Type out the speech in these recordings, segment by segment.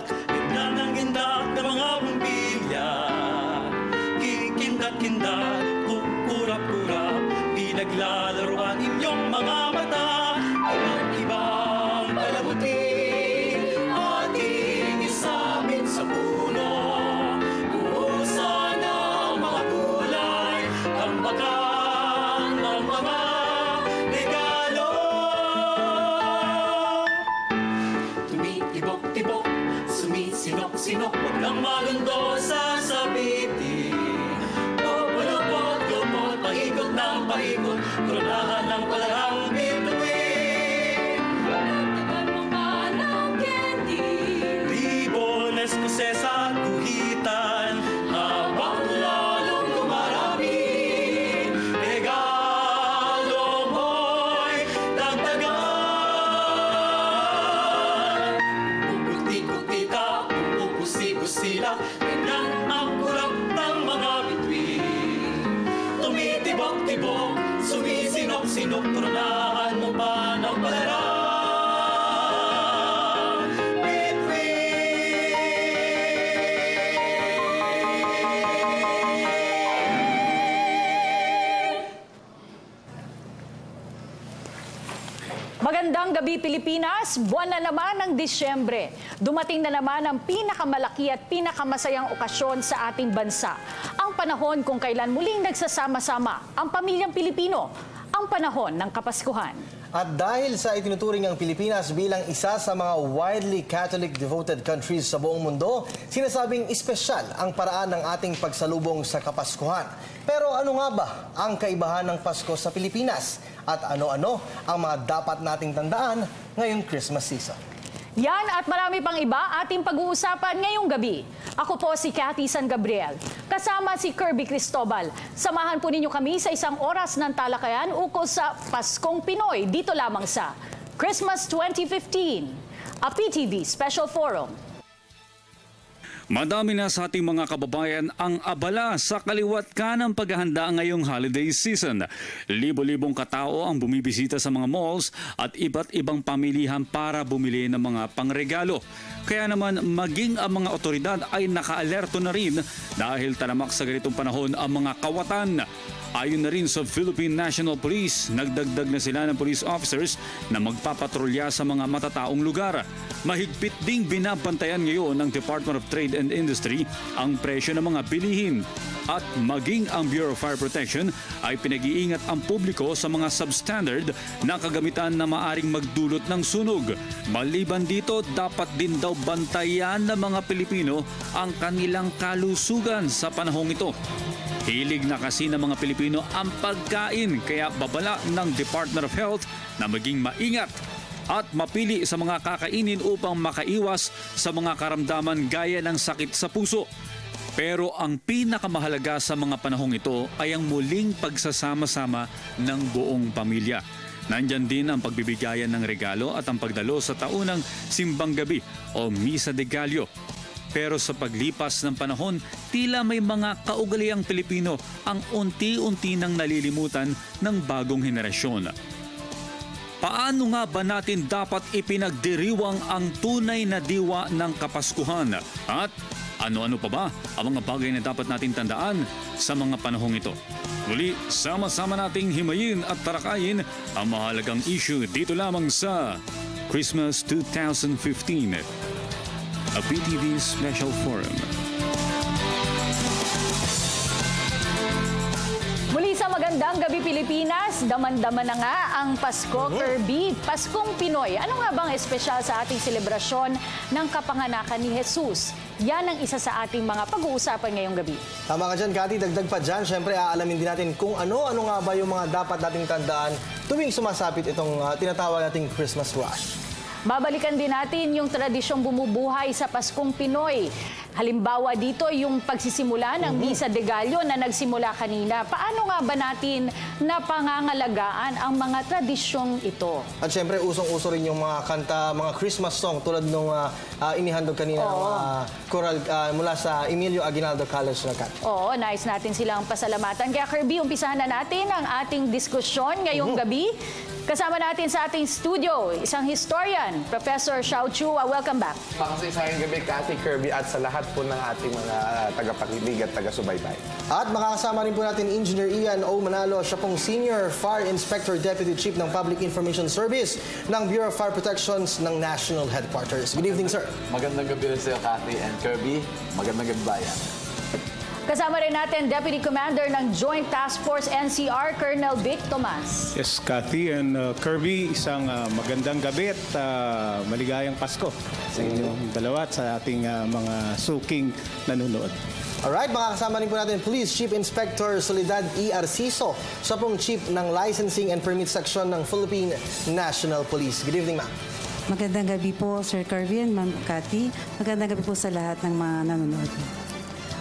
silak, ganda ng gindak ng mga bumbilya. Kikindat-kindat, kukurap-kurap, pinaglalaro ang inyong mga mata. Ibang palamutin, ating isabit sa puno. Uusan ang mga gulay, tambakan ng mga regalo. Tumitibok-tibok, sumisinok-sinok, huwag lang malundo sasabitin. Lupot-lupot, paikot ng paikot, koronahan ng palarang bituin. Nagtagal mo pa ng candy, ribon, eskuses at guhitan, habang lalong dumarami, regalo mo'y dagdagan. Puputi-puti ka, pupusi-pusila, ganyan ang kurap ng mga bituin. Tumitibok-tibok, sumisinok-sinok, koronahan mo pa ng palarang bituin. Magandang gabi Pilipinas, buwan na naman ng Disyembre. Dumating na naman ang pinakamalaki at pinakamasayang okasyon sa ating bansa. Ang panahon kung kailan muling nagsasama-sama ang pamilyang Pilipino, ang panahon ng Kapaskuhan. At dahil sa itinuturing ang Pilipinas bilang isa sa mga widely Catholic-devoted countries sa buong mundo, sinasabing espesyal ang paraan ng ating pagsalubong sa Kapaskuhan. Pero ano nga ba ang kaibahan ng Pasko sa Pilipinas? At ano-ano ang mga dapat nating tandaan ngayong Christmas season? Yan at marami pang iba ating pag-uusapan ngayong gabi. Ako po si Cathy San Gabriel. Kasama si Kirby Cristobal. Samahan po ninyo kami sa isang oras ng talakayan ukol sa Paskong Pinoy dito lamang sa Christmas 2015, a PTV Special Forum. Madami na sa ating mga kababayan ang abala sa kaliwat kanang paghahanda ngayong holiday season. Libo-libong katao ang bumibisita sa mga malls at iba't ibang pamilihan para bumili ng mga pangregalo. Kaya naman maging ang mga otoridad ay nakaalerto na rin dahil talamak sa ganitong panahon ang mga kawatan. Ayon na rin sa Philippine National Police, nagdagdag na sila ng police officers na magpapatrolya sa mga matataong lugar. Mahigpit ding binabantayan ngayon ng Department of Trade and Industry ang presyo ng mga bilihin. At maging ang Bureau of Fire Protection ay pinag-iingat ang publiko sa mga substandard na kagamitan na maaring magdulot ng sunog. Maliban dito, dapat din daw bantayan ng mga Pilipino ang kanilang kalusugan sa panahong ito. Hilig na kasi ng mga Pilipino ang pagkain, kaya babala ng Department of Health na maging maingat at mapili sa mga kakainin upang makaiwas sa mga karamdaman gaya ng sakit sa puso. Pero ang pinakamahalaga sa mga panahong ito ay ang muling pagsasama-sama ng buong pamilya. Nandyan din ang pagbibigayan ng regalo at ang pagdalo sa taunang simbang gabi o Misa de Gallo. Pero sa paglipas ng panahon, tila may mga kaugaliang Pilipino ang unti-unti nang nalilimutan ng bagong henerasyon. Paano nga ba natin dapat ipinagdiriwang ang tunay na diwa ng Kapaskuhan? At ano-ano pa ba ang mga bagay na dapat natin tandaan sa mga panahong ito? Muli, sama-sama nating himayin at tarakayin ang mahalagang issue dito lamang sa Christmas 2015. A PTV Special Forum. Muli sa magandang gabi Pilipinas, daman-daman na nga ang Pasko, Kirby, Paskong Pinoy. Ano nga bang espesyal sa ating selebrasyon ng kapanganakan ni Jesus? Yan ang isa sa ating mga pag-uusapan ngayong gabi. Tama ka dyan, Cathy. Dagdag pa dyan, syempre aalamin din natin kung ano-ano nga ba yung mga dapat nating tandaan tuwing sumasapit itong tinatawag nating Christmas rush. Babalikan din natin yung tradisyong bumubuhay sa Paskong Pinoy. Halimbawa dito yung pagsisimula ng Misa de Gallo na nagsimula kanina. Paano nga ba natin napangangalagaan ang mga tradisyong ito? At syempre, usong-uso rin yung mga kanta, mga Christmas song tulad nung inihandog kanina ng mga choral mula sa Emilio Aguinaldo College na kat. Oo, nice natin silang pasalamatan. Kaya Kirby, umpisahan na natin ang ating diskusyon ngayong gabi. Kasama natin sa ating studio, isang historian, Professor Xiao Chua. Welcome back. Makasaysayang gabi, Cathy, Kirby, at sa lahat po ng ating mga tagapakinig at taga-subaybay. At makakasama rin po natin Engineer Ian O. Manalo. Siya pong Senior Fire Inspector Deputy Chief ng Public Information Service ng Bureau of Fire Protections ng National Headquarters. Good evening, sir. Magandang gabi rin sa iyo, Cathy and Kirby. Magandang gabi, bayan. Kasama rin natin Deputy Commander ng Joint Task Force NCR, Colonel Vic Tomas. Yes, Cathy and Kirby, isang magandang gabi at maligayang Pasko sa inyong dalawa at sa ating mga suking nanonood. Alright, makakasama rin po natin Police Chief Inspector Soledad E. Arciso. Siya pong Chief ng Licensing and Permit Section ng Philippine National Police. Good evening, ma'am. Magandang gabi po, Sir Kirby and Ma'am Cathy. Magandang gabi po sa lahat ng mga nanonood.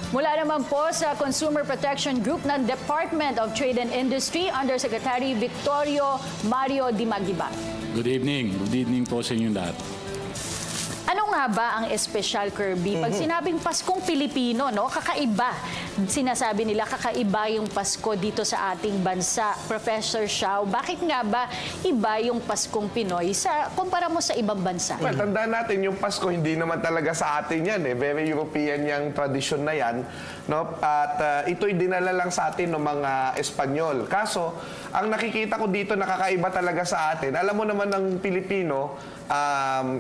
Mula naman po sa Consumer Protection Group ng Department of Trade and Industry, Undersecretary Victorio Mario Dimagiba. Good evening. Good evening po sa inyong lahat. Ano nga ba ang espesyal, Kirby? Pag sinabing Paskong Pilipino, no, kakaiba. Sinasabi nila kakaiba yung Pasko dito sa ating bansa. Professor Xiao, bakit nga ba iba yung Paskong Pinoy kumpara mo sa ibang bansa? Well, tandaan natin yung Pasko, hindi naman talaga sa atin yan. Very European yung tradisyon na yan. No? At ito'y dinala lang sa atin ng mga Espanyol. Kaso, ang nakikita ko dito nakakaiba talaga sa atin. Alam mo naman ng Pilipino,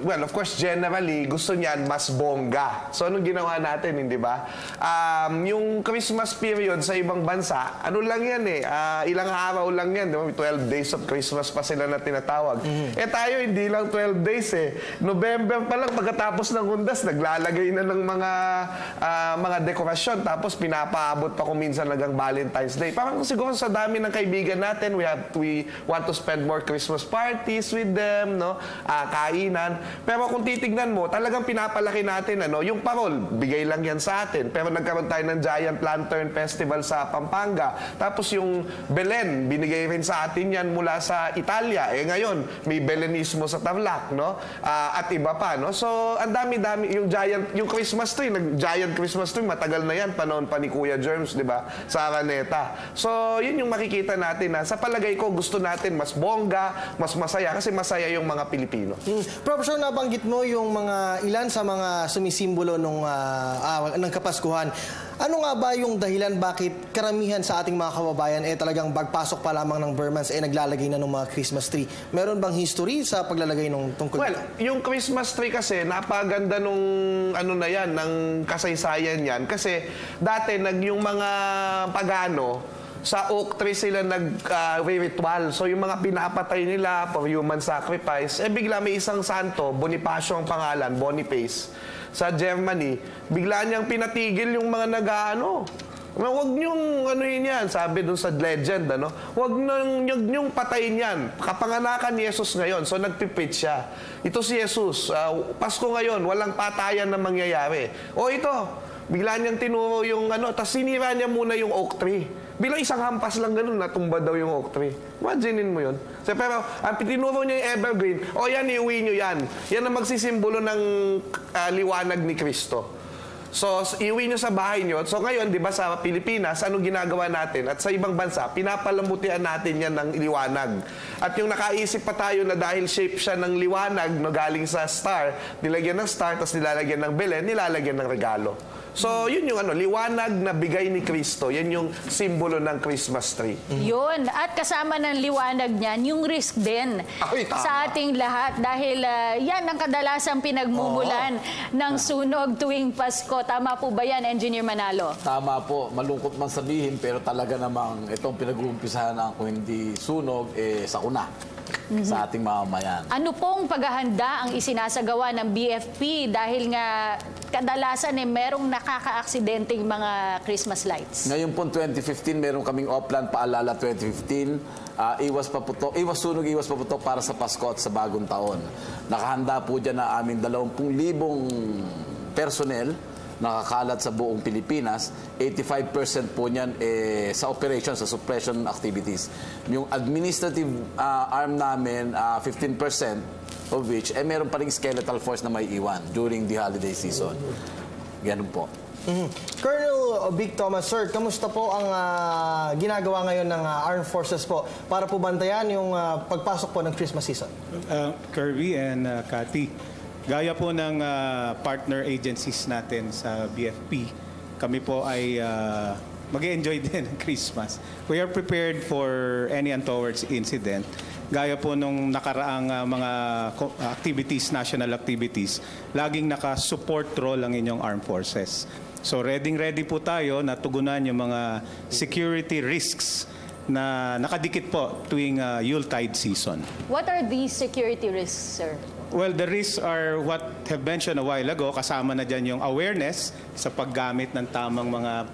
well, of course, generally, gusto niyan mas bongga. So, anong ginawa natin, hindi ba? Yung Christmas period sa ibang bansa, ano lang yan ilang araw lang yan. Diba? 12 days of Christmas pa sila na tinatawag. Tayo, hindi lang 12 days November pa lang, pagkatapos ng hundas, naglalagay na ng mga dekorasyon. Tapos, pinapaabot pa kung minsan hanggang Valentine's Day. Parang siguro sa dami ng kaibigan natin, we want to spend more Christmas parties with them, no? Kainan. Pero kung titignan mo, talagang pinapalaki natin, yung parol, bigay lang yan sa atin. Pero nagkaroon tayo ng Giant Lantern Festival sa Pampanga. Tapos yung Belen, binigay rin sa atin yan mula sa Italia. Ngayon, may Belenismo sa Tarlac, no? At iba pa, no? So, ang dami-dami, yung Christmas tree, Giant Christmas tree, matagal na yan, panahon pa ni Kuya Germs, di ba? Sa Araneta. So, yun yung makikita natin na sa palagay ko, gusto natin mas bongga, mas masaya, kasi masaya yung mga Pilipino. Prof, sure, nabanggit mo yung mga ilan sa mga sumisimbolo ng Kapaskuhan. Ano nga ba yung dahilan bakit karamihan sa ating mga kababayan talagang pagpasok pa lamang ng Burmans naglalagay na ng mga Christmas tree? Meron bang history sa paglalagay ng tungkol Well, yung Christmas tree kasi napaganda nung ng kasaysayan yan. Kasi dati yung mga pagano, sa oak tree sila nag-ritual. So yung mga pinapatay nila for human sacrifice, bigla may isang santo, Bonifacio ang pangalan, Boniface, sa Germany, bigla niyang pinatigil yung mga Huwag niyong yan, sabi dun sa legend, Huwag niyong patayin yan. Kapanganakan ni Jesus ngayon. So nagpipit siya. Ito si Jesus. Pasko ngayon, walang patayan na mangyayari. O ito, bigla niyang tinuro yung tapos sinira niya muna yung oak tree. Bilang isang hampas lang ganun, natumba daw yung oak tree. Imaginein mo yun. So, pero, ang tinuro niya yung evergreen, yan, iuwi nyo yan. Yan ang magsisimbolo ng liwanag ni Kristo. So, iuwi nyo sa bahay nyo. So, ngayon, di ba, sa Pilipinas, anong ginagawa natin? At sa ibang bansa, pinapalamutian natin yan ng liwanag. At yung nakaisip pa tayo na dahil shape siya ng liwanag, galing sa star, nilagyan ng star, tapos nilalagyan ng Belen, nilalagyan ng regalo. So, yun yung liwanag na bigay ni Kristo. Yan yung simbolo ng Christmas tree. Yun. At kasama ng liwanag niyan, yung risk din sa ating lahat. Dahil yan ang kadalasang pinagmumulan ng sunog tuwing Pasko. Tama po ba yan, Engineer Manalo? Tama po. Malungkot man sabihin, pero talaga namang itong pinag-uumpisahan ng kung hindi sunog, sakuna. Sa ating mamamayan. Ano pong paghahanda ang isinasagawa ng BFP dahil nga kadalasan merong nakaka-aksidenteng mga Christmas lights? Ngayon po 2015, meron kaming Oplan Paalala 2015. Iwas sunog, iwas paputok para sa Pasko at sa Bagong Taon. Nakahanda po dyan na aming 20,000 personnel nakakalat sa buong Pilipinas, 85% po niyan sa operations, sa suppression activities. Yung administrative arm namin, 15% of which, meron pa rin skeletal force na may iwan during the holiday season. Ganun po. Colonel Vic Thomas, sir, kamusta po ang ginagawa ngayon ng Armed Forces po para po bantayan yung pagpasok po ng Christmas season? Kirby and Cathy, gaya po ng partner agencies natin sa BFP, kami po ay mag-enjoy din ng Christmas. We are prepared for any untoward incident. Gaya po nung nakaraang mga activities, national activities, laging naka-support role ang inyong armed forces. So ready po tayo na tugunan yung mga security risks na nakadikit po tuwing Yuletide season. What are these security risks, sir? Well, the risks are what have mentioned a while ago. Kasama na dyan yung awareness sa paggamit ng tamang mga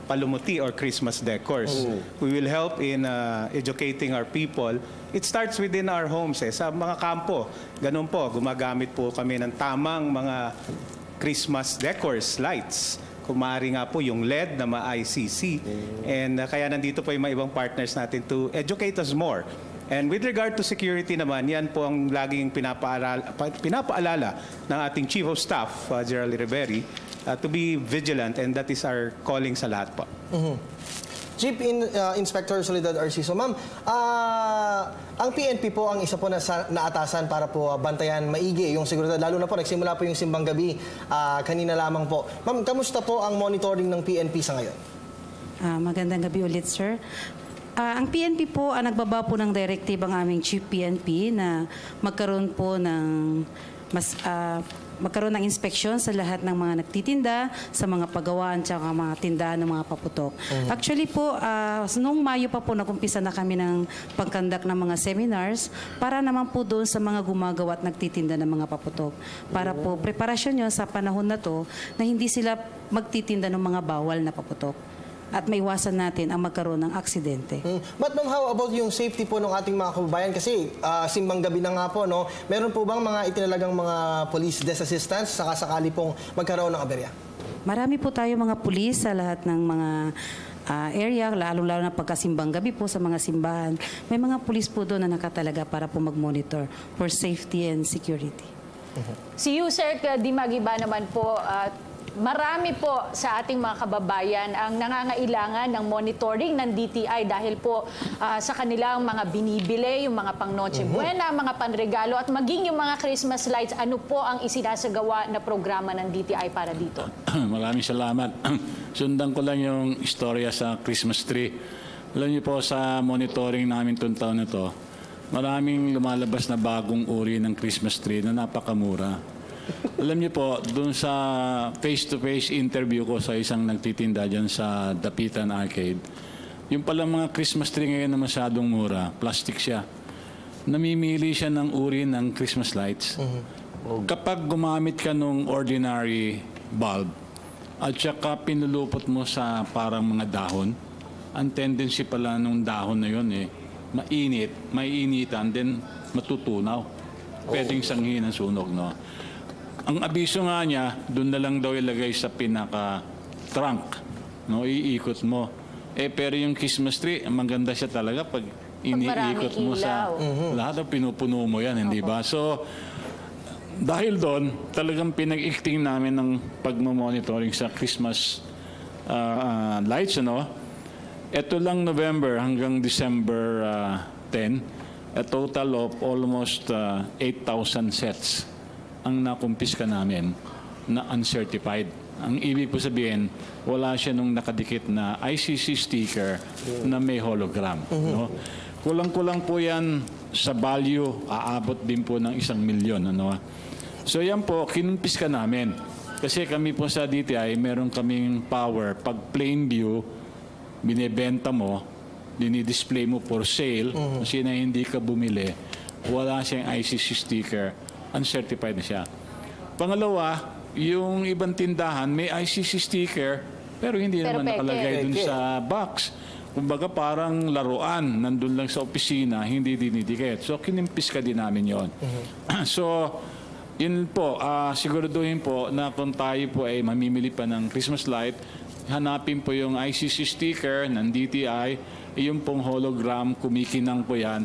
palumuti or Christmas decors. We will help in educating our people. It starts within our homes. Sa mga kampo, ganun po, gumagamit po kami ng tamang mga Christmas decors, lights. Kumari nga po yung LED na ma-ICC. And kaya nandito po yung mga ibang partners natin to educate us more. And with regard to security naman, yan po ang laging pinapaalala ng ating Chief of Staff, Gerald Riveri, to be vigilant, and that is our calling sa lahat po. Chief Inspector Soledad Arciso, ma'am, ang PNP po ang isa po na naatasan para po bantayan maigi yung seguridad. Lalo na po, nagsimula po yung Simbang Gabi kanina lamang po. Ma'am, kamusta po ang monitoring ng PNP sa ngayon? Magandang gabi ulit, sir. Ang PNP po, nagbaba po ng directive ang aming Chief PNP na magkaroon po ng magkaroon ng inspeksyon sa lahat ng mga nagtitinda, sa mga pagawaan, tsaka mga tindahan ng mga paputok. Actually po, noong Mayo pa po nagumpisa na kami ng pagkandak ng mga seminars para naman po doon sa mga gumagawa at nagtitinda ng mga paputok. Para po preparasyon nyo sa panahon na to na hindi sila magtitinda ng mga bawal na paputok. At maiwasan natin ang magkaroon ng aksidente. But ma'am, how about yung safety po ng ating mga kababayan? Kasi Simbang Gabi na nga po, no? Meron po bang mga itinalagang mga police desk assistance sakasakali pong magkaroon ng aberya? Marami po tayo mga pulis sa lahat ng mga area, lalong-lalo na pagkasimbang gabi po sa mga simbahan. May mga pulis po doon na nakatalaga para po mag-monitor for safety and security. Si Yusek Dimagiba naman po, marami po sa ating mga kababayan ang nangangailangan ng monitoring ng DTI dahil po sa kanilang mga binibili, yung mga pang Noche Buena, mga panregalo at maging yung mga Christmas lights. Ano po ang isinasagawa na programa ng DTI para dito? Maraming salamat. Sundan ko lang yung istorya sa Christmas tree. Alam niyo po, sa monitoring namin itong taon na to, maraming lumalabas na bagong uri ng Christmas tree na napakamura. Alam niyo po, dun sa face-to-face interview ko sa isang nagtitinda dyan sa Dapitan Arcade, yung palang mga Christmas tree ngayon na masyadong mura, plastic siya. Namimili siya ng uri ng Christmas lights. Kapag gumamit ka nung ordinary bulb at saka pinulupot mo sa parang mga dahon, ang tendency pala nung dahon na yun mainit, maiinitan, then matutunaw. Pwedeng sanghin ang sunog, no? Ang abiso nga niya, doon na lang daw ilagay sa pinaka-trunk. No? Iikot mo. Pero yung Christmas tree, maganda siya talaga pag iniikot mo sa lahat ng pinupuno mo yan, hindi ba? So, dahil doon, talagang pinag-ikting namin ng pagmamonitoring sa Christmas lights, ano? Ito lang November hanggang December 10, a total of almost 8,000 sets ang nakumpiska namin na uncertified. Ang ibig po sabihin, wala siya nung nakadikit na ICC sticker na may hologram. No? Kulang-kulang po yan sa value, aabot din po ng 1 milyon. Ano? So yan po, kinumpiska namin. Kasi kami po sa DTI, meron kaming power. Pag plain view, binibenta mo, dinidisplay mo for sale, kasi na hindi ka bumili, wala siyang ICC sticker, uncertified na siya. Pangalawa, yung ibang tindahan may ICC sticker pero hindi naman nakalagay dun sa box. Kumbaga parang laruan, nandun lang sa opisina, hindi dinidikit. So kinimpis ka din namin yon. So Yun po, siguraduhin po na kung tayo po ay mamimili pa ng Christmas light, hanapin po yung ICC sticker ng DTI, yung pong hologram, kumikinang po yan,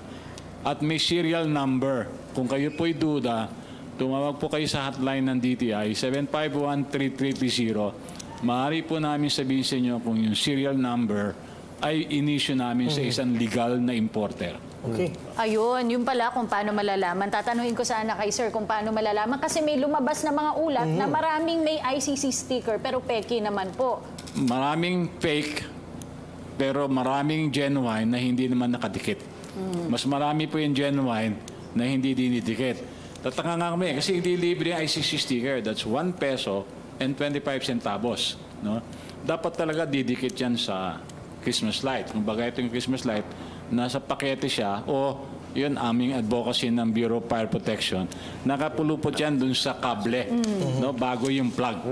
at may serial number. Kung kayo po'y duda, tumawag po kayo sa hotline ng DTI, 751-3330. Maaari po namin sabihin sa inyo kung yung serial number ay inisyu namin sa isang legal na importer. Okay. Ayun, yun pala kung paano malalaman. Tatanungin ko sana kay sir kung paano malalaman kasi may lumabas na mga ulat na maraming may ICC sticker pero peke naman po. Maraming fake, pero maraming genuine na hindi naman nakadikit. Mas marami po yung genuine na hindi dinidikit. Tataka nga kami kasi hindi libre yung ICC sticker. That's 1 peso and 25 centavos. No? Dapat talaga didikit yan sa Christmas light. Kung baga ito yung Christmas light, nasa pakete siya o yun aming advocacy ng Bureau of Fire Protection. Nakapulupot yan dun sa kable, no, bago yung plug.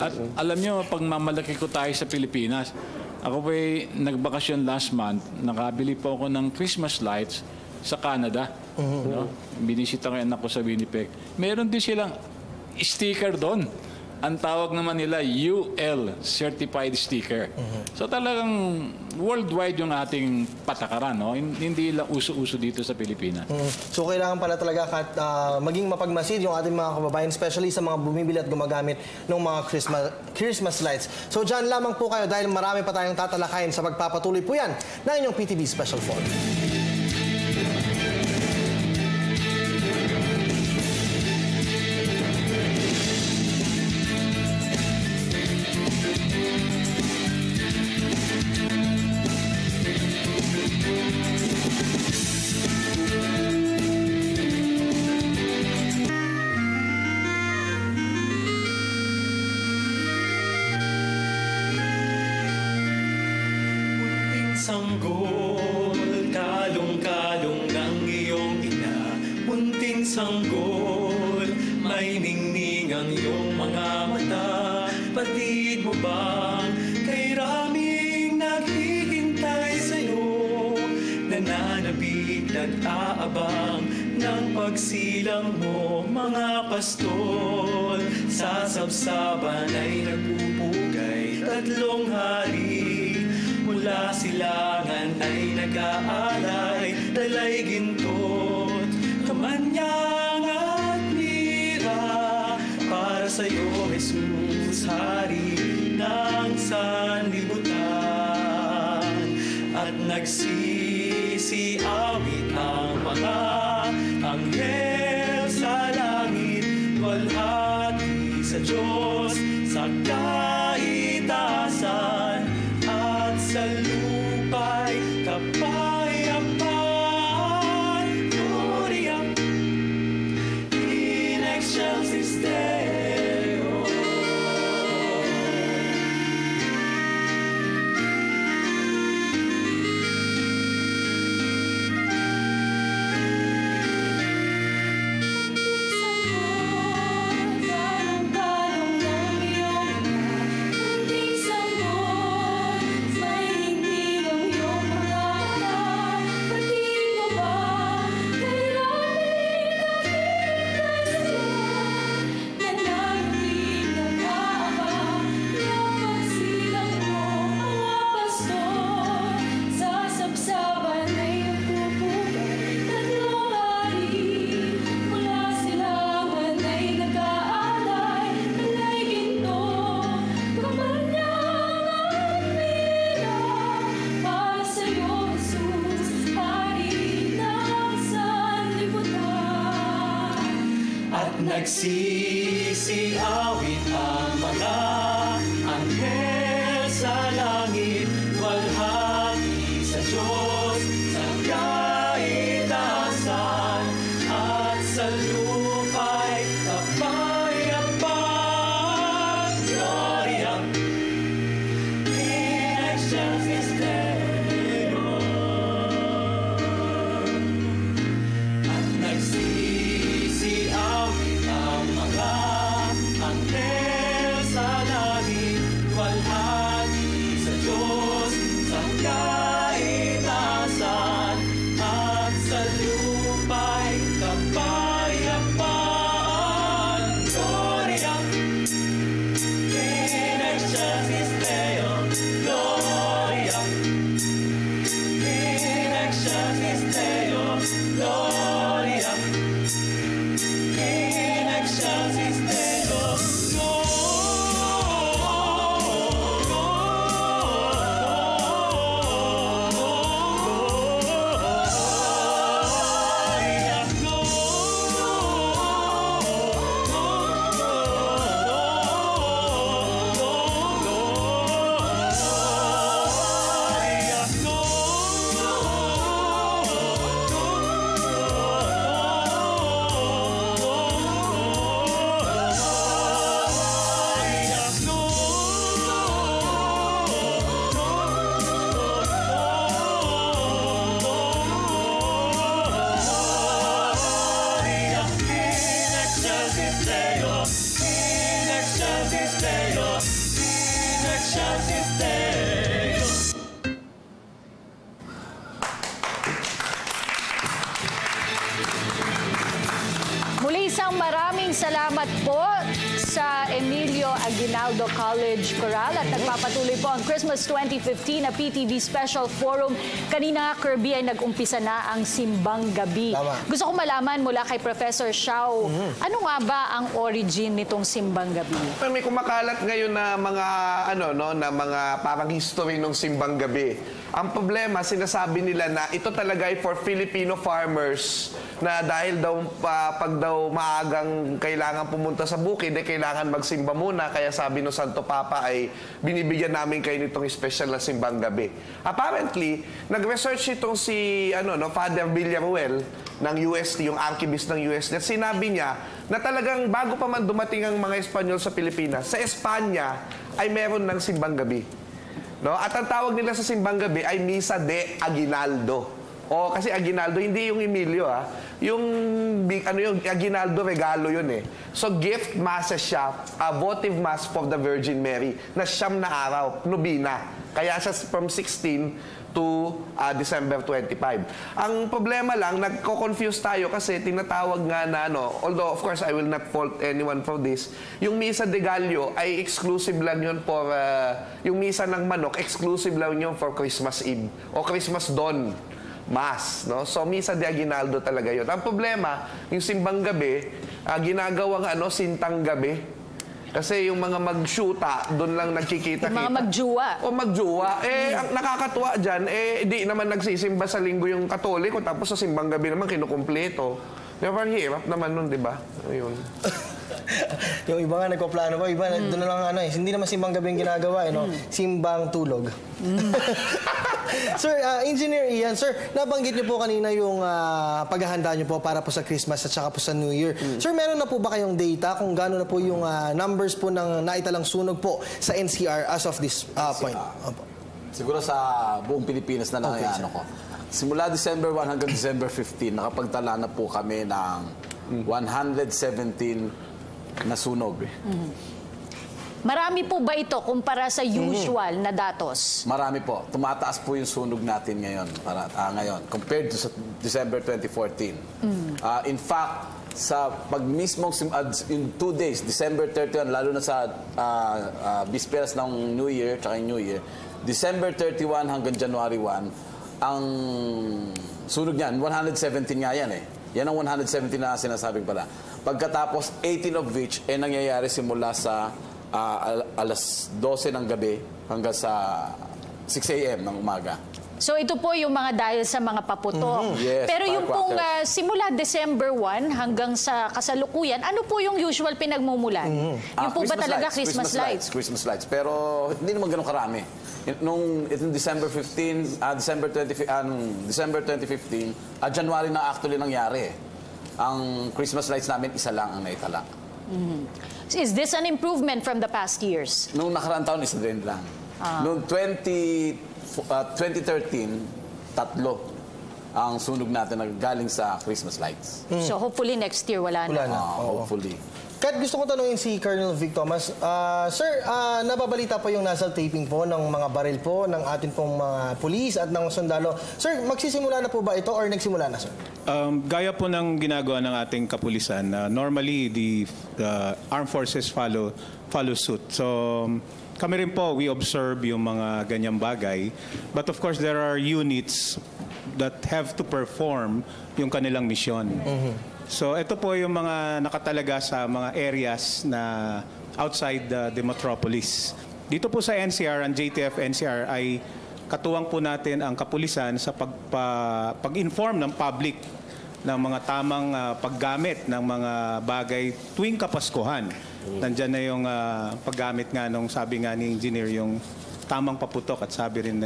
At alam nyo, pag mamalaki ko tayo sa Pilipinas, ako po'y nagbakasyon last month, nakabili po ako ng Christmas lights sa Canada. No? Binisita ko yan ako sa Winnipeg. Meron din silang sticker doon. Ang tawag naman nila UL certified sticker. So talagang worldwide yung ating patakaran, no? Hindi lang uso-uso dito sa Pilipinas. So kailangan pala talaga maging mapagmasid yung ating mga kababayan, especially sa mga bumibili at gumagamit ng mga Christmas lights. So dyan lamang po kayo dahil marami pa tayong tatalakayin sa pagpapatuloy po yan ng inyong PTV Special 4. Sanggol, kalong-kalong ng iyong ina. Munting sanggol, may ningning ang iyong mga mata. Patid mo bang kay raming naghihintay sa'yo? Nananabik, nag-aabang ng pagsilang mo. Mga pastol, sa sabsaban ay nagpupugay. 3 hari mula silangan ay nag-aalay, dalay gintot, kamanyang at mira. Para sa'yo, Jesus, Hari ng sanlibutan. At nagsisiawit ang mga anghel sa langit, walhati sa Diyos, sa kaitaasan. Sa lupa'y kapayapaan, Gloria in excelsis Deo. Nagsisiawit ang mga anghel sa langit, walhati sa Diyos, sa kaitaasan, at sa lupa'y kapayapaan, Gloria in excelsis Deo. At nagsisiawit ang mga anghel sa langit, walhati sa Diyos. Magisterio. Muli isang maraming salamat po sa Emilio Aguinaldo College Coral at nagpapatuloy po ang Christmas 2015 na PTV Special Forum. Kanina nga, Kirby, ay nag-umpisa na ang Simbang Gabi. Tama. Gusto ko malaman mula kay Professor Xiao, ano nga ba ang origin nitong Simbang Gabi? May kumakalat ngayon na mga na mga parang history ng Simbang Gabi. Ang problema, sinasabi nila na ito talaga ay for Filipino farmers na dahil daw pag daw maagang kailangan pumunta sa bukid, kailangan magsimba muna. Kaya sabi ng Santo Papa ay binibigyan namin kayo nitong special na Simbang Gabi. Apparently, nag-research itong si Father Villaruel ng UST, yung archivist ng UST, at sinabi niya na talagang bago pa man dumating ang mga Espanyol sa Pilipinas, sa Espanya ay meron ng Simbang Gabi. No? At ang tawag nila sa Simbang Gabi ay Misa de Aguinaldo. O kasi Aguinaldo, hindi yung Emilio yung Aguinaldo regalo yun eh. So gift masses siya, a votive mass for the Virgin Mary na 9 na araw, nobina. Kaya siya from 16 to December 25. Ang problema lang, nagko-confuse tayo kasi tinatawag nga na although of course I will not fault anyone for this, yung Misa de Gallo ay exclusive lang yun for, yung Misa ng Manok, exclusive lang yun for Christmas Eve o Christmas Dawn Mass, no? So, Misa de Aguinaldo talaga yun. Ang problema, yung Simbang Gabi, ginagawang sintang gabi. Kasi yung mga mag-shoota, doon lang nagkikita-kita. Yung mga magjuwa. O magjuwa. Ang nakakatuwa dyan, di naman nagsisimba sa linggo yung Katoliko, tapos sa Simbang Gabi naman kinukumpleto. Parang hirap naman nun, di ba? Ayun. Yung iba nga nagpaplano pa, iba doon na lang hindi naman Simbang Gabi yung ginagawa, Simbang tulog. Sir, Engineer Ian, sir, nabanggit niyo po kanina yung paghahanda niyo po para po sa Christmas at saka po sa New Year. Sir, meron na po ba kayong data kung gaano na po yung numbers po ng naitalang sunog po sa NCR as of this point? Siguro sa buong Pilipinas na nangyayano ko. Simula December 1 hanggang December 15, nakapagtala na po kami ng 117 na sunog. Marami po ba ito kumpara sa usual na datos? Marami po. Tumataas po yung sunog natin ngayon, compared to sa December 2014. In fact, sa mismong in 2 days, December 31, lalo na sa bisperas ng New Year, tsaka New Year, December 31 hanggang January 1, ang sunog niyan, 117 nga yan eh. Yan ang 117 na sinasabing pala. Pagkatapos, 18 of which nangyayari simula sa alas 12 ng gabi hanggang sa 6 a.m. ng umaga. So ito po yung mga dahil sa mga paputok. Yes, pero yung pong simula December 1 hanggang sa kasalukuyan, ano po yung usual pinagmumulan? Yung po ba talaga Christmas lights? Christmas lights. Pero hindi naman ganun karami. Nung December 15, December 2015, January na actually nangyari. Ang Christmas lights namin, isa lang ang naitala. Is this an improvement from the past years? Nung nakaraang taon, isa din lang. Noong 2013, 3 ang sunog natin na galing sa Christmas lights. So hopefully next year wala na. Hopefully. Kahit gusto ko tanungin si Colonel Vic Thomas, sir, nababalita po yung nasal taping po ng mga baril po ng atin pong mga pulis at ng sundalo. Sir, magsisimula na po ba ito or nagsimula na, sir? Gaya po ng ginagawa ng ating kapulisan, normally the armed forces follow suit. So kami rin po, we observe yung mga ganyang bagay. But of course, there are units that have to perform yung kanilang misyon. So ito po yung mga nakatalaga sa mga areas na outside the metropolis. Dito po sa NCR, ang JTF NCR ay katuwang po natin ang kapulisan sa pag-inform ng public ng mga tamang paggamit ng mga bagay tuwing Kapaskuhan. Nandyan na yung paggamit nga nung sabi nga ni engineer yung tamang paputok at sabi rin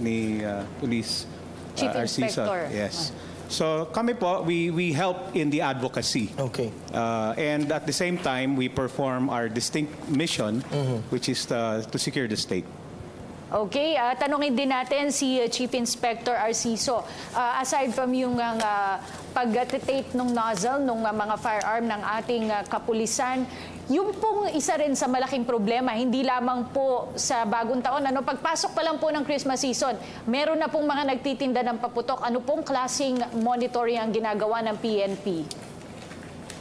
ni Police Chief Inspector. Yes. So kami po, we help in the advocacy. Okay. And at the same time, we perform our distinct mission, which is to secure the state. Okay, tanungin din natin si Chief Inspector Arciso. Aside from yung pag-tape ng nozzle ng mga firearm ng ating kapulisan, Yung pong isa rin sa malaking problema, hindi lamang po sa bagong taon, pagpasok pa lang po ng Christmas season, meron na pong mga nagtitinda ng paputok. Ano pong klaseng monitoring ang ginagawa ng PNP?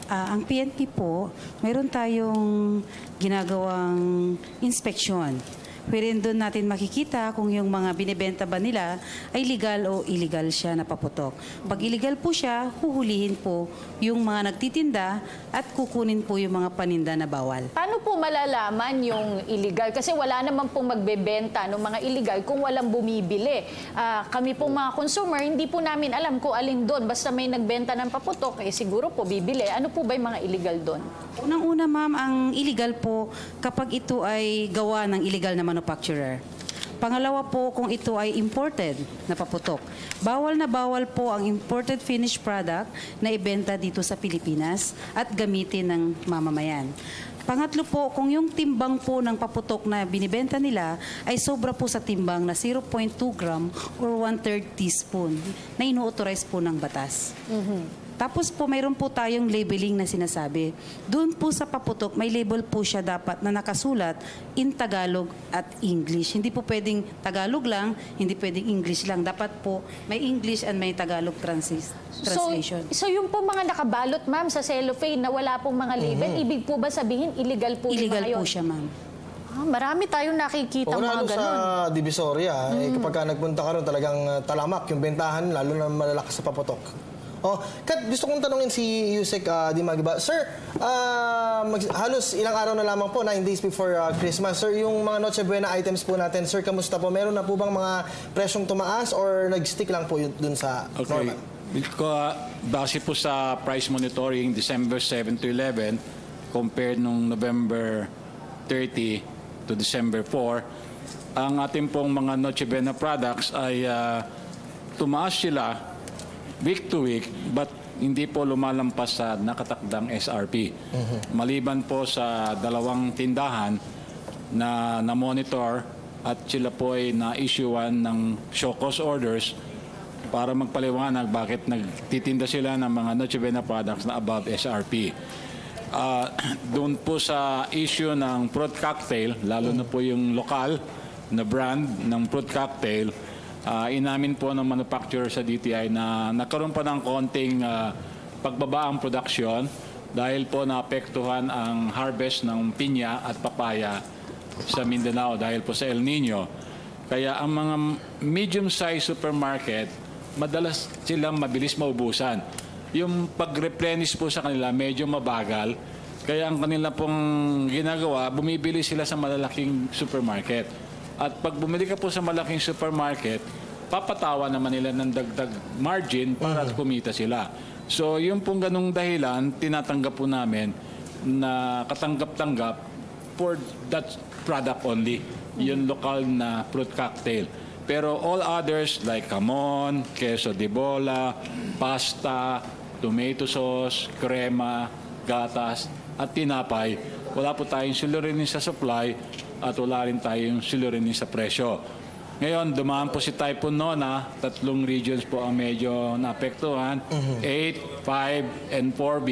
Ang PNP po, mayroon tayong ginagawang inspeksyon. Wherein doon natin makikita kung yung mga binibenta ba nila ay legal o illegal siya na paputok. Pag illegal po siya, huhulihin po yung mga nagtitinda at kukunin po yung mga paninda na bawal. Paano po malalaman yung illegal? Kasi wala naman pong magbebenta ng mga illegal kung walang bumibili. Kami pong mga consumer, hindi po namin alam kung alin doon. Basta may nagbenta ng paputok, siguro po bibili. Ano po ba yung mga illegal doon? Unang-una, ma'am, ang illegal po kapag ito ay gawa ng illegal na manufacturer. Pangalawa po, kung ito ay imported na paputok. Bawal na bawal po ang imported finished product na ibenta dito sa Pilipinas at gamitin ng mamamayan. Pangatlo po, kung yung timbang po ng paputok na binibenta nila ay sobra po sa timbang na 0.2 gram or 1/3 teaspoon na ino-authorize po ng batas. Tapos po, mayroon po tayong labeling na sinasabi. Doon po sa paputok, may label po siya dapat na nakasulat in Tagalog at English. Hindi po pwedeng Tagalog lang, hindi pwedeng English lang. Dapat po may English and may Tagalog translation. So yung po mga nakabalot, ma'am, sa cellophane na wala pong mga label, ibig po ba sabihin illegal po Illegal yung mga yun? po siya, ma'am. Marami tayong nakikita mga ganun. Sa Divisoria, kapag ka nagpunta ka rin talagang talamak yung bentahan, lalo na malalakas sa paputok. Kat, gusto kong tanungin si Yusek Dimagiba. Sir, halos ilang araw na lamang po, 9 days before Christmas. Sir, yung mga Noche Buena items po natin, sir, kamusta po? Meron na po bang mga presyong tumaas or nag-stick lang po yun dun sa normal? Base po sa price monitoring, December 7 to 11, compared nung November 30 to December 4, ang ating pong mga Noche Buena products ay tumaas sila week to week, but hindi po lumalampas sa nakatakdang SRP. Maliban po sa dalawang tindahan na na-monitor at sila po ay na-issuean ng show cause orders para magpaliwanag bakit nagtitinda sila ng mga Noche Buena products na above SRP. Doon po sa issue ng fruit cocktail, lalo na po yung lokal na brand ng fruit cocktail, inamin po ng manufacturer sa DTI na nagkaroon pa ng konting pagbaba ang produksyon dahil po naapektuhan ang harvest ng pinya at papaya sa Mindanao dahil po sa El Nino. Kaya ang mga medium-sized supermarket, madalas silang mabilis maubusan. Yung pag-replenish po sa kanila medyo mabagal. Kaya ang kanila pong ginagawa, bumibili sila sa malalaking supermarket. At pag bumili ka po sa malaking supermarket, papatawa naman nila ng dagdag margin para kumita sila. So yung pong ganung dahilan, tinatanggap po namin na katanggap-tanggap for that product only, yung lokal na fruit cocktail. Pero all others like kamon, queso de bola, pasta, tomato sauce, crema, gatas, at tinapay, wala po tayong suliranin sa supply at wala rin tayong suliranin sa presyo. Ngayon, dumaan po si Typhoon Nona, 3 regions po ang medyo naapektuhan, 8, 5, and 4B.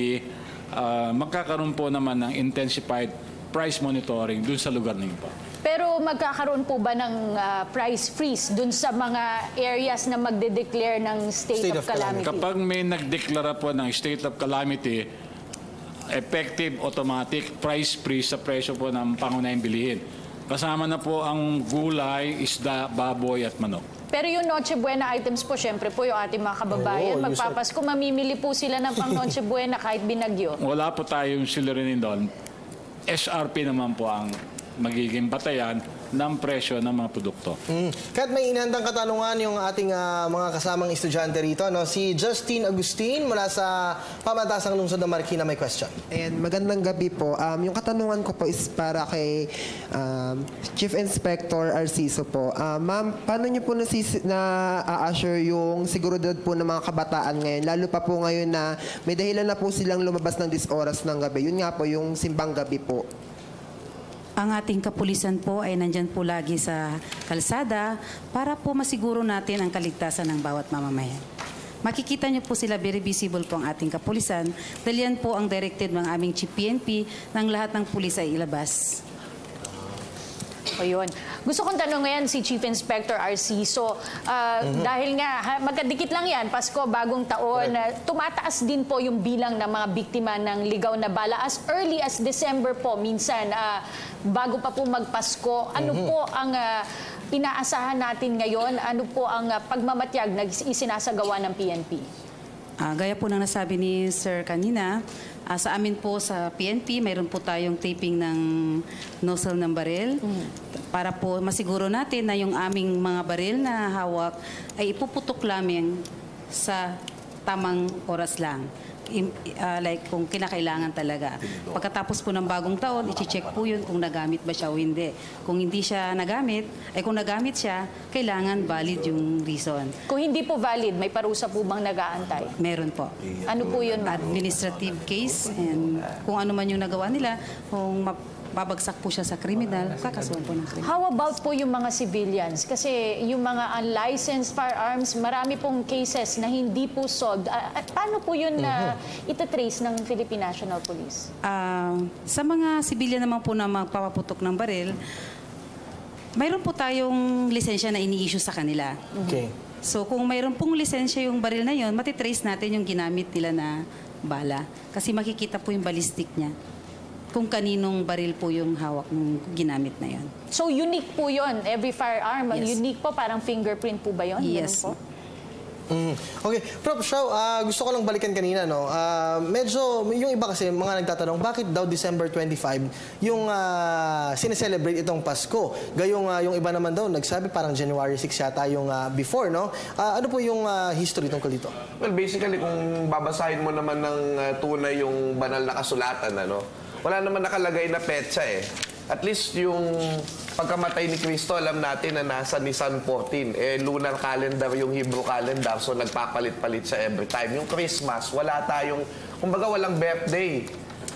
Magkakaroon po naman ng intensified price monitoring dun sa lugar ninyo po. Pero magkakaroon po ba ng price freeze dun sa mga areas na magde-declare ng state of calamity? Kapag may nagdeklara po ng state of calamity, effective automatic price freeze sa presyo po ng pangunahing bilihin. Kasama na po ang gulay, isda, baboy at manok. Pero yung Noche Buena items po, syempre po yung ating mga kababayan, magpapasko, mamimili po sila ng pang Noche Buena kahit binagyo. Wala po tayong suliranin doon. SRP naman po ang magiging batayan ng presyo ng mga produkto. Kat, may inhandang katanungan yung ating mga kasamang estudyante rito. Si Justine Agustin mula sa Pamatasang Lungsod ng Marikina may question. And magandang gabi po. Yung katanungan ko po is para kay Chief Inspector Arciso po. Ma'am, paano niyo po na-assure yung seguridad po ng mga kabataan ngayon? Lalo pa po ngayon na may dahilan na po silang lumabas ng 10 oras ng gabi. Yun nga po, yung simbang gabi po. Ang ating kapulisan po ay nandyan po lagi sa kalsada para po masiguro natin ang kaligtasan ng bawat mamamayan. makikita niyo po sila, very visible po ang ating kapulisan. Dahil yan po ang directed ng aming Chief PNP ng lahat ng pulis ay ilabas. O yun. Gusto kong tanong ngayon si Chief Inspector Arciso, dahil nga magkadikit lang yan, Pasko, bagong taon, tumataas din po yung bilang ng mga biktima ng ligaw na bala as early as December po minsan, bago pa po magpasko. Ano po ang inaasahan natin ngayon? Ano po ang pagmamatyag na isinasagawa ng PNP? Gaya po ng nasabi ni Sir kanina, sa amin po sa PNP, mayroon po tayong taping ng nozzle ng baril para po masiguro natin na yung aming mga baril na hawak ay ipuputok lamang sa tamang oras lang. Like kung kinakailangan talaga. Pagkatapos po ng bagong taon, i-check po yun kung nagamit ba siya o hindi. Kung hindi siya nagamit, kung nagamit siya, kailangan valid yung reason. Kung hindi po valid, may parusa po bang nag-aantay? Meron po. Ano po yun? Administrative case, and kung ano man yung nagawa nila, kung babagsak po siya sa kriminal, kakasuhan po ng kriminal. How about po yung mga civilians? Kasi yung mga unlicensed firearms, marami pong cases na hindi po solved. Paano po yun na itatrace ng Philippine National Police? Sa mga civilian naman po na magpapaputok ng baril, mayroon po tayong lisensya na ini-issue sa kanila. Okay. So kung mayroon pong lisensya yung baril na yun, matitrace natin yung ginamit nila na bala. Kasi makikita po yung ballistic niya kung kaninong baril po yung hawak ng ginamit na yon. So unique po yon, every firearm. Yes. Unique po, parang fingerprint po ba yon? Yes. Po? Okay. Prof. Shao, gusto ko lang balikan kanina, no? Medyo, yung iba kasi, mga nagtatanong, bakit daw December 25 yung sineselebrate itong Pasko? Gayong yung iba naman daw, nagsabi parang January 6 yata yung before, no? Ano po yung history tungkol dito? Well, basically, kung babasahin mo naman ng tunay yung banal na kasulatan, ano? Wala naman nakalagay na petsa eh. At least yung pagkamatay ni Cristo, alam natin na nasa Nisan 14. Lunar calendar yung Hebrew calendar, so nagpapalit-palit siya every time. Yung Christmas, wala tayong, kumbaga walang birthday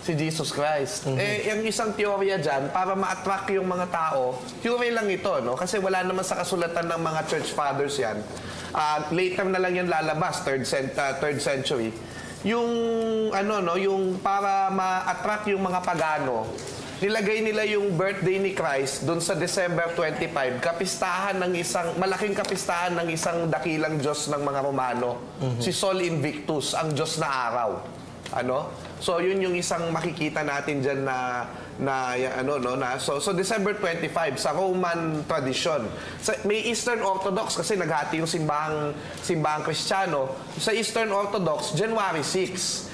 si Jesus Christ. Yung isang teorya dyan, para ma-attract yung mga tao, teorya lang ito, no? Kasi wala naman sa kasulatan ng mga church fathers yan. Later na lang yan lalabas, 3rd century. Yung yung para ma-attract yung mga pagano, nilagay nila yung birthday ni Christ doon sa December 25, kapistahan ng malaking kapistahan ng isang dakilang Diyos ng mga Romano, si Sol Invictus, ang Diyos na araw. So yun yung isang makikita natin diyan so December 25 sa Roman tradition. May Eastern Orthodox kasi naghati yung simbahang Kristiyano. Sa Eastern Orthodox, January 6.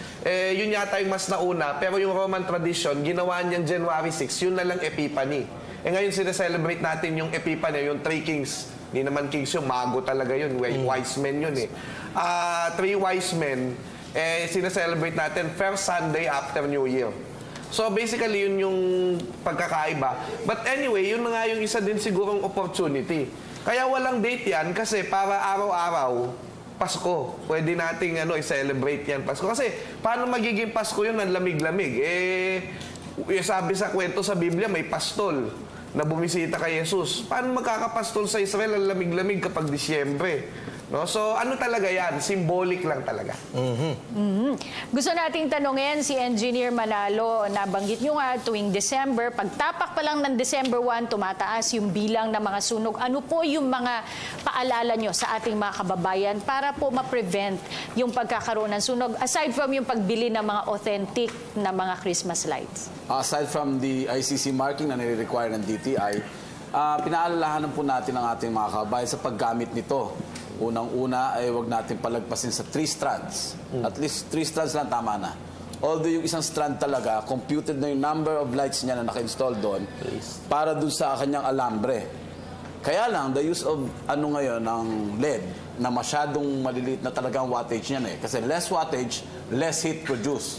Yun yata yung mas nauna, pero yung Roman tradition, ginawa niyan January 6, yun na lang Epiphany. Ngayon sineselebrate natin yung Epiphany, yung 3 kings. Hindi naman kings yung mago talaga yun, wise men yun eh. 3 wise men, sineselebrate natin first Sunday after New Year. So basically, yun yung pagkakaiba. But anyway, yun na nga yung isa din sigurong opportunity. Kaya walang date yan kasi para araw-araw, Pasko. Pwede nating i-celebrate yan Pasko. Kasi paano magiging Pasko yun ng lamig-lamig? Sabi sa kwento sa Biblia, may pastol na bumisita kay Jesus. Paano magkakapastol sa Israel ang lamig-lamig kapag Disyembre? No? So, talaga yan? Symbolic lang talaga. Gusto nating tanungin si Engineer Manalo. Nabanggit nyo nga tuwing December, pagtapak pa lang ng December 1, tumataas yung bilang ng mga sunog. Ano po yung mga paalala nyo sa ating mga kababayan para po ma-prevent yung pagkakaroon ng sunog? Aside from yung pagbili ng mga authentic na mga Christmas lights. Aside from the ICC marking na nire-require ng DTI, pinaalalahanan po natin ang ating mga kababayan sa paggamit nito. Unang-una ay huwag natin palagpasin sa 3 strands. At least 3 strands lang tama na. Although yung isang strand talaga, computed na yung number of lights niya na naka-install doon para doon sa kanyang alambre. Kaya lang, the use of ngayon ng LED na masyadong maliliit na talagang wattage niyan eh. Kasi less wattage, less heat produce.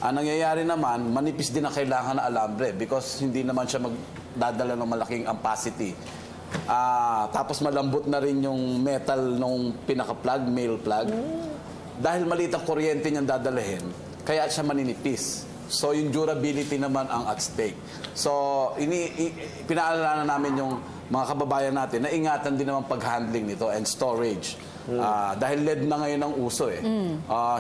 Ang nangyayari naman, manipis din ang kailangan na alambre because hindi naman siya magdadala ng malaking ampacity. Tapos malambot na rin yung metal nung pinaka-plug, male plug. Dahil maliit ang kuryente niyang dadalahin, kaya siya maninipis. So yung durability naman ang at stake. So pinaalala namin yung mga kababayan natin na ingatan din naman pag-handling nito and storage. Dahil LED na ngayon ang uso eh.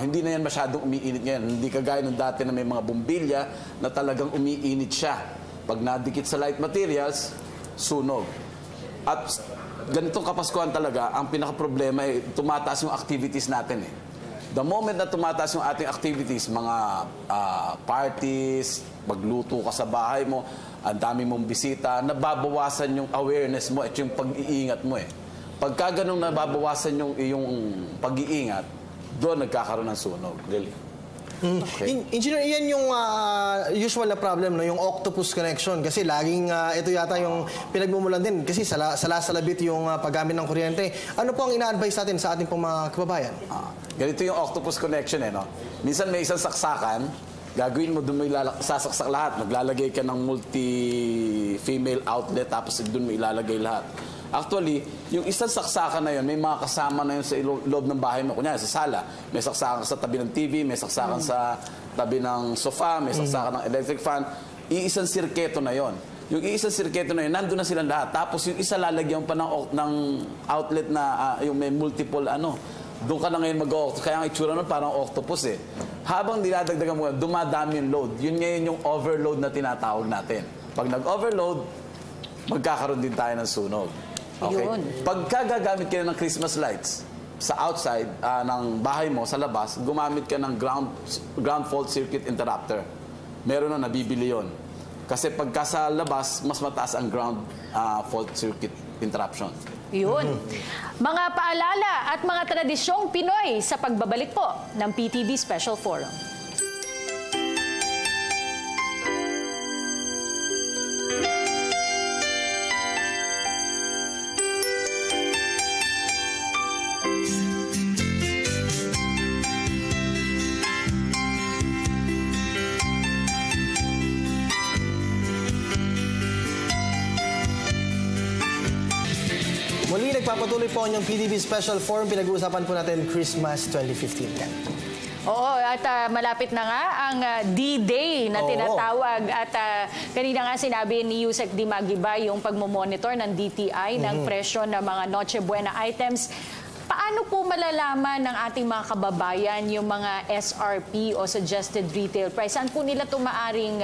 Hindi na yan masyadong umiinit ngayon. Hindi kagaya ng dati na may mga bumbilya na talagang umiinit siya. Pag nadikit sa light materials, sunog. At ganitong Kapaskuhan talaga, ang pinaka-problema ay tumataas yung activities natin eh. The moment na tumataas yung ating activities, mga parties, magluto ka sa bahay mo, ang dami mong bisita, nababawasan yung awareness mo at yung pag-iingat mo eh. Pagka ganun nababawasan yung iyong pag-iingat, doon nagkakaroon ng sunog. Really. Okay. Engineer, yan yung usual na problem, no? Yung octopus connection. Kasi laging ito yata yung pinagmumulan din. Kasi salalabit yung paggamit ng kuryente. Ano po ang ina-advise natin sa ating pong mga kababayan? Ganito yung octopus connection eh, no? Minsan may isang saksakan, gagawin mo doon mo sasaksak lahat. Maglalagay ka ng multi-female outlet, tapos doon mo ilalagay lahat. Actually, yung isang saksakan na yun, may mga kasama na yun sa loob ng bahay mo. Kunyari, sa sala, may saksakan sa tabi ng TV, may saksakan sa tabi ng sofa, may saksakan ng electric fan. Iisang sirketo na yon. Yung iisang sirketo na yun, nandun na silang lahat. Tapos yung isa lalagyan pa ng outlet na yung may multiple doon ka na ngayon mag-octopus. Kaya ang itsura nun parang octopus eh. Habang dinadagdagan mo, dumadami yung load. Yun ngayon yung overload na tinatawag natin. Pag nag-overload, magkakaroon din tayo ng sunog. Okay? Pagka gagamit ka ng Christmas lights sa outside ng bahay mo, sa labas, gumamit ka ng ground fault circuit interrupter. Meron na nabibili yon. Kasi pagka sa labas, mas mataas ang ground fault circuit interruption. Yun. Mga paalala at mga tradisyong Pinoy sa pagbabalik po ng PTV Special Forum. Muli, nagpapatuloy po ang PTV Special Forum. Pinag-uusapan po natin Christmas 2015. Oo, at malapit na nga ang D-Day na tinatawag. At kanina nga sinabi ni Yusek Dimagiba yung pagmomonitor ng DTI ng presyo ng mga Noche Buena items. Paano po malalaman ng ating mga kababayan yung mga SRP o Suggested Retail Price? Saan po nila ito maaring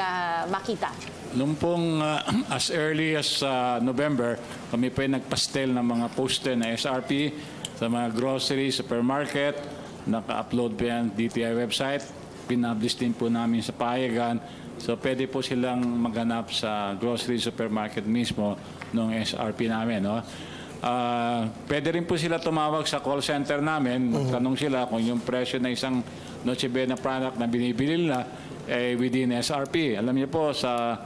makita? Noong pong as early as November, kami po ay nagpastel ng mga poster na SRP sa mga grocery, supermarket. Naka-upload po yan DTI website. Pinablish din po namin sa payagan. So pwede po silang maghanap sa grocery, supermarket mismo ng SRP namin. No? Pwede rin po sila tumawag sa call center namin. Magtanong sila kung yung presyo na isang Noche Buena product na binibili nila within SRP. Alam niyo po, sa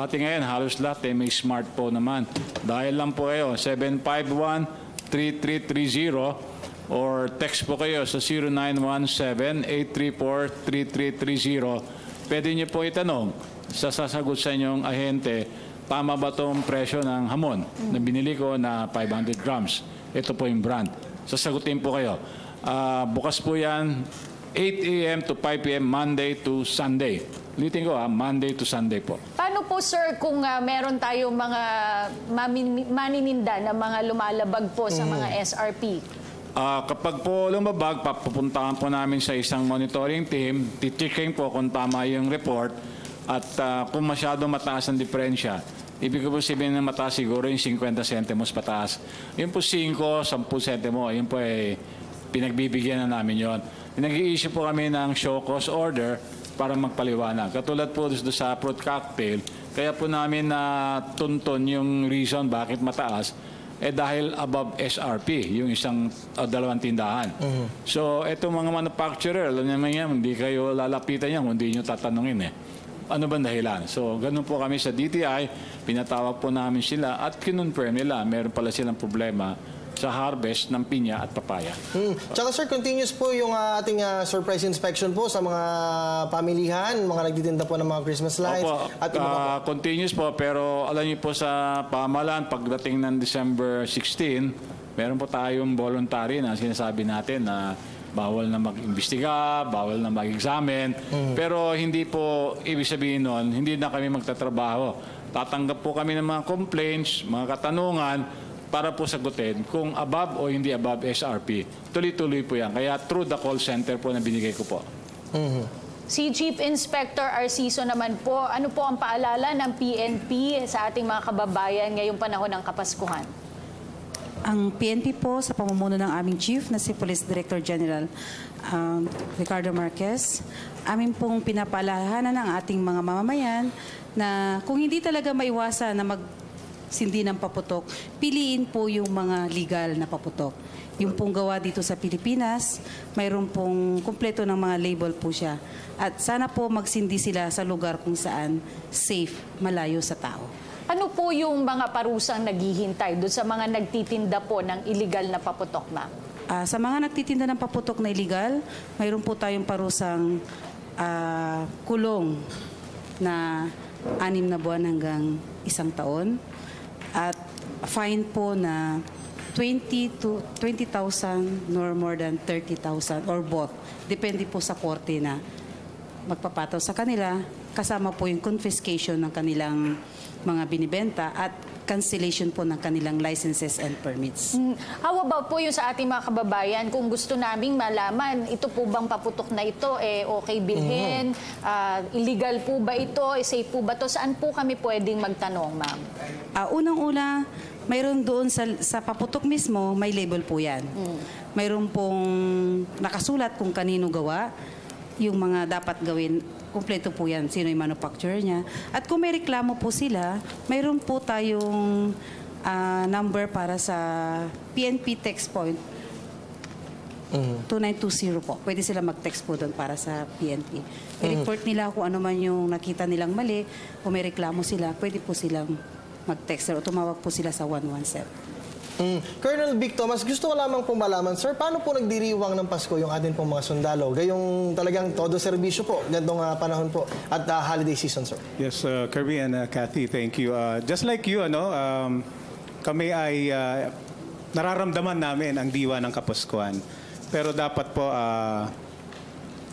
ating ngayon, halos lahat may smartphone naman. Dahil lang po kayo, 751-3330 or text po kayo sa 0917-834-3330. Pwede niyo po itanong sa sasagot sa inyong ahente, tama ba itong presyo ng hamon na binili ko na 500 grams? Ito po yung brand. Sasagutin po kayo. Bukas po yan 8 a.m. to 5 p.m. Monday to Sunday. Ulitin ko Monday to Sunday po. Paano po sir kung meron tayong mga manininda na mga lumalabag po sa mga SRP? Kapag po lumabag, papupuntahan po namin sa isang monitoring team, titiking po kung tama yung report at kung masyado mataas ang diferensya, ibig ko po sabihin na mataas siguro yung 50 centimos pataas. Yun po 5, 10 centimo, yun po pinagbibigyan na namin yon. Nag-i-issue po kami ng show cause order para magpaliwanag. Katulad po doon sa fruit cocktail, kaya po namin na tuntun yung reason bakit mataas, dahil above SRP, yung isang dalawang tindahan. So, etong mga manufacturer, alam naman yan, hindi kayo lalapitan yan, hindi nyo tatanungin ano ba dahilan? So, ganun po kami sa DTI, pinatawag po namin sila at kinonfirm nila, meron pala silang problema sa harvest ng pinya at papaya. Tsaka sir, continuous po yung ating surprise inspection po sa mga pamilihan, mga nagtitinda po ng mga Christmas lights. Opo, at iba po. Continuous po, pero alam niyo po sa pamahalaan, pagdating ng December 16, meron po tayong voluntary na sinasabi natin na bawal na mag-imbestiga, bawal na mag-examine, pero hindi po ibig sabihin nun, hindi na kami magtatrabaho. Tatanggap po kami ng mga complaints, mga katanungan, para po sagutin kung above o hindi above SRP. Tuloy-tuloy po yan. Kaya through the call center po na binigay ko po. Si Chief Inspector Arciso naman po, ano po ang paalala ng PNP sa ating mga kababayan ngayong panahon ng Kapaskuhan? Ang PNP po sa pamumuno ng aming chief na si Police Director General Ricardo Marquez, amin pong pinapaalalahanan ng ating mga mamamayan na kung hindi talaga maiwasan na magsindi ng paputok, piliin po yung mga legal na paputok. Yung pong gawa dito sa Pilipinas, mayroon pong kumpleto ng mga label po siya. At sana po magsindi sila sa lugar kung saan safe, malayo sa tao. Ano po yung mga parusang naghihintay doon sa mga nagtitinda po ng illegal na paputok, ma'am? Sa mga nagtitinda ng paputok na illegal, mayroon po tayong parusang kulong na 6 na buwan hanggang 1 taon. At fine po na 20,000 to 20,000 nor more than 30,000 or both. Depende po sa korte na magpapataw sa kanila, kasama po yung confiscation ng kanilang mga binibenta at cancellation po ng kanilang licenses and permits. How about po yung sa ating mga kababayan, kung gusto naming malaman, ito po bang paputok na ito, okay bilhin, illegal po ba ito, safe po ba ito, saan po kami pwedeng magtanong, ma'am? Unang-una, mayroon doon sa paputok mismo, may label po yan. Mayroon pong nakasulat kung kanino gawa, yung mga dapat gawin, kumpleto po yan, sino yung manufacturer niya. At kung may reklamo po sila, mayroon po tayong number para sa PNP text point, 2920 po. Pwede sila mag-text po doon para sa PNP. I-report nila kung ano man yung nakita nilang mali, kung may reklamo sila, pwede po silang mag-text o tumawag po sila sa 117. Colonel Vic Thomas, gusto ko lamang pong malaman, sir, paano po nagdiriwang ng Pasko yung atin pong mga sundalo? Gayong talagang todo serbisyo po, gantong panahon po at holiday season, sir. Yes, Kirby and Kathy, thank you. Just like you, kami ay nararamdaman namin ang diwa ng Kapaskuhan. Pero dapat po,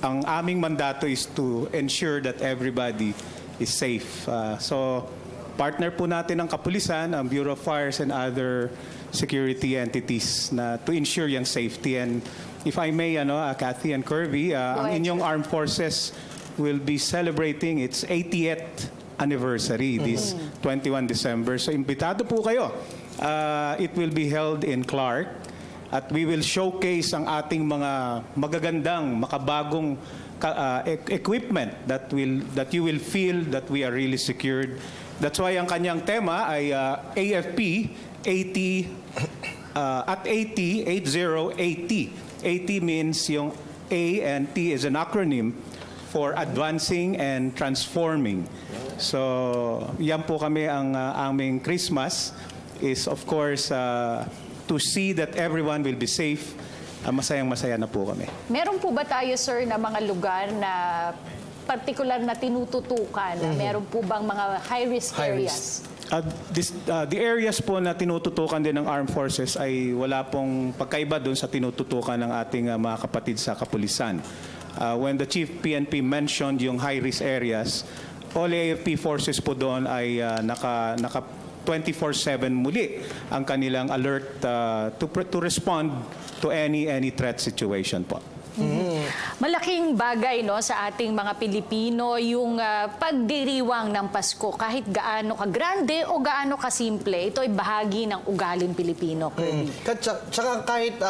ang aming mandato is to ensure that everybody is safe. So, partner po natin ang kapulisan, ang Bureau of Fires and other security entities na to ensure yung safety. And if I may, Kathy and Kirby, ang inyong armed forces will be celebrating its 80th anniversary this 21 December. So imbitado po kayo. It will be held in Clark at we will showcase ang ating mga magagandang, makabagong equipment that you will feel that we are really secured. That's why ang kanyang tema ay AFP 80 at 80 means yung A and T is an acronym for advancing and transforming. So yan po kami ang aming Christmas is of course to see that everyone will be safe. Masayang-masaya na po kami. Meron po ba tayo, sir, na mga lugar na particular na tinututukan? Meron po bang mga high-risk areas? The areas po na tinututukan din ng Armed Forces ay wala pong pagkaiba doon sa tinututukan ng ating mga kapatid sa kapulisan. When the Chief PNP mentioned yung high-risk areas, all AFP forces po doon ay naka 24/7 muli ang kanilang alert to respond to any threat situation po. Malaking bagay sa ating mga Pilipino yung pagdiriwang ng Pasko kahit gaano ka grande o gaano ka simple. Ito ay bahagi ng ugaling Pilipino. Tsaka kahit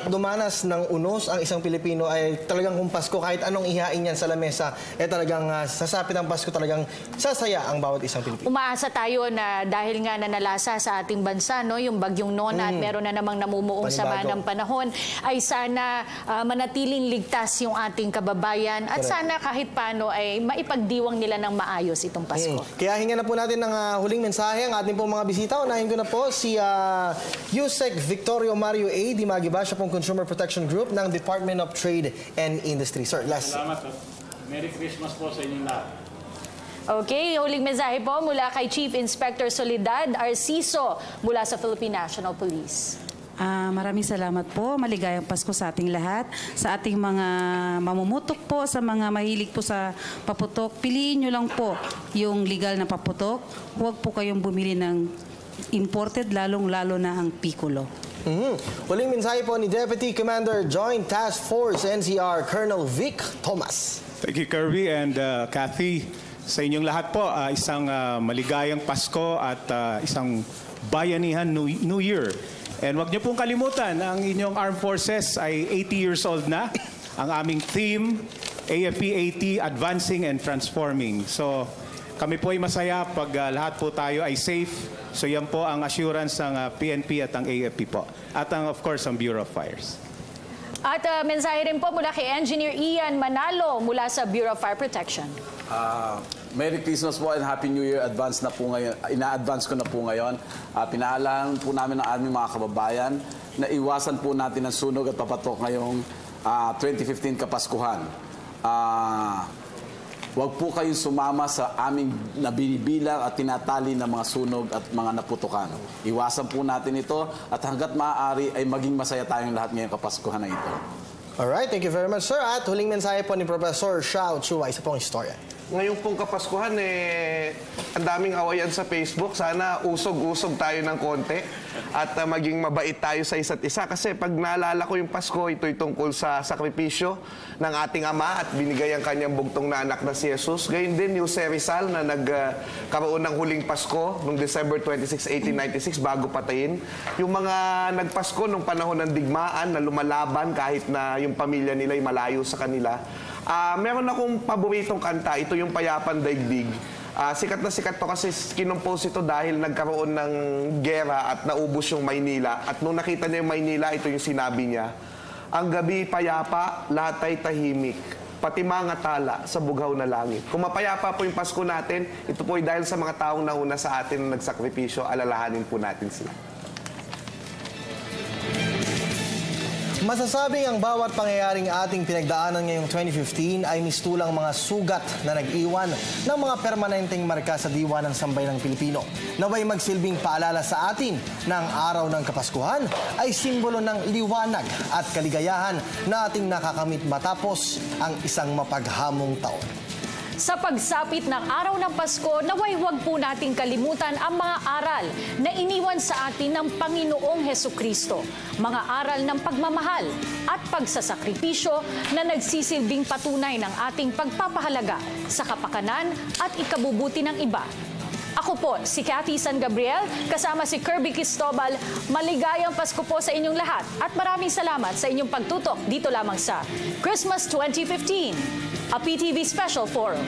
dumanas ng unos ang isang Pilipino ay talagang kung Pasko, kahit anong ihain yan sa lamesa, talagang sasapit ang Pasko, talagang sasaya ang bawat isang Pilipino. Umaasa tayo na dahil nga nanalasa sa ating bansa yung bagyong Nona at meron na namang namumuong sama ng panahon, ay sana manatiling ligtas yung ating kababayan at sana kahit paano ay maipagdiwang nila ng maayos itong Pasko. Kaya hinga na po natin ng huling mensahe ang ating pong mga bisita. Unahin ko na po si Yusek Victorio Mario A. Dimagiba, siya pong Consumer Protection Group ng Department of Trade and Industry. Sir, last. Salamat. Merry Christmas po sa inyong lahat. Okay, huling mensahe po mula kay Chief Inspector Soledad Arciso mula sa Philippine National Police. Maraming salamat po. Maligayang Pasko sa ating lahat. Sa ating mga mamumutok po, sa mga mahilig po sa paputok, piliin nyo lang po yung legal na paputok. Huwag po kayong bumili ng imported, lalong-lalo na ang piccolo. Huling mensahe po ni Deputy Commander Joint Task Force NCR Colonel Vic Thomas. Thank you, Kirby and Kathy. Sa inyong lahat po, isang maligayang Pasko at isang bayanihan New Year. And huwag niyo pong kalimutan, ang inyong armed forces ay 80 years old na. Ang aming theme, AFP 80, Advancing and Transforming. So kami po ay masaya pag lahat po tayo ay safe. So yan po ang assurance ng PNP at ang AFP po. At ang, of course, ang Bureau of Fires. At mensahe rin po mula kay Engineer Ian Manalo mula sa Bureau of Fire Protection. Merry Christmas po and Happy New Year. Advance na po ngayon. Ina-advance ko na po ngayon. Pinaalaan po namin ang aming mga kababayan na iwasan po natin ang sunog at papatok ngayong 2015 Kapaskuhan. Huwag po kayong sumama sa aming nabinibilang at tinatali na mga sunog at mga naputukan. Iwasan po natin ito at hanggat maaari ay maging masaya tayong lahat ngayong Kapaskuhan na ito. Alright, thank you very much, sir. At huling mensahe po ni Professor Xiao Chua, isa pong istorya. Ngayong pong Kapaskuhan, ang daming awayan sa Facebook. Sana usog-usog tayo ng konti at maging mabait tayo sa isa't isa. Kasi pag naalala ko yung Pasko, ito'y tungkol sa sakripisyo ng ating Ama at binigay ang kanyang bugtong na anak na si Jesus. Gayun din, Jose Rizal na nagkaroon ng huling Pasko noong December 26, 1896 bago patayin. Yung mga nagpasko nung panahon ng digmaan na lumalaban kahit na yung pamilya nila ay malayo sa kanila. Meron akong paboritong kanta, ito yung Payapang Daigdig. Sikat na sikat to kasi kinompose ito dahil nagkaroon ng gera at naubos yung Maynila. At nung nakita niya yung Maynila, ito yung sinabi niya, ang gabi payapa, lahat ay tahimik, pati mga tala sa bughaw na langit. Kung mapayapa po yung Pasko natin, ito po ay dahil sa mga taong nauna sa atin na nagsakripisyo, alalahanin po natin sila. Masasabing ang bawat pangyayaring ating pinagdaanan ngayong 2015 ay mistulang mga sugat na nag-iwan ng mga permanenteng marka sa diwa ng sambayanang Pilipino. Naway magsilbing paalala sa atin na ang araw ng Kapaskuhan ay simbolo ng liwanag at kaligayahan na ating nakakamit matapos ang isang mapaghamong taon. Sa pagsapit ng araw ng Pasko, naway huwag po nating kalimutan ang mga aral na iniwan sa atin ng Panginoong Hesukristo. Mga aral ng pagmamahal at pagsasakripisyo na nagsisilbing patunay ng ating pagpapahalaga sa kapakanan at ikabubuti ng iba. Ako po, si Cathy San Gabriel, kasama si Kirby Cristobal. Maligayang Pasko po sa inyong lahat at maraming salamat sa inyong pagtutok dito lamang sa Christmas 2015, a PTV Special Forum.